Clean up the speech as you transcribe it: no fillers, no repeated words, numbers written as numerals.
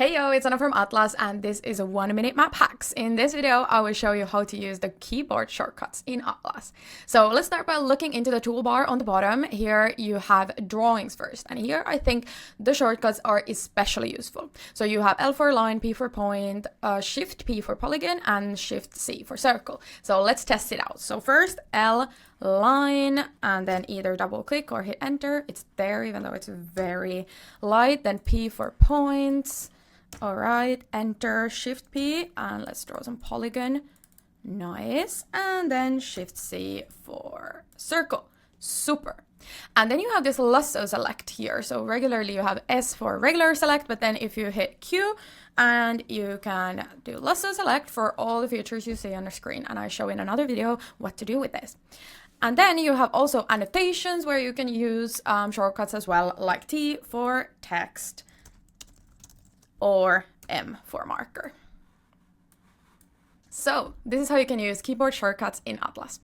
Hey yo, it's Anna from Atlas and this is a 1-minute map hacks. In this video, I will show you how to use the keyboard shortcuts in Atlas. So let's start by looking into the toolbar on the bottom. Here you have drawings first, and here I think the shortcuts are especially useful. So you have L for line, P for point, Shift P for polygon, and Shift C for circle. So let's test it out. So first L line, and then either double click or hit enter. It's there even though it's very light. Then P for points. All right, enter, Shift P, and let's draw some polygon. Nice. And then Shift C for circle. Super. And then you have this lasso select here. So regularly you have S for regular select, but then if you hit Q, and you can do lasso select for all the features you see on the screen. And I show in another video what to do with this. And then you have also annotations where you can use shortcuts as well, like T for text or M for marker. So this is how you can use keyboard shortcuts in Atlas.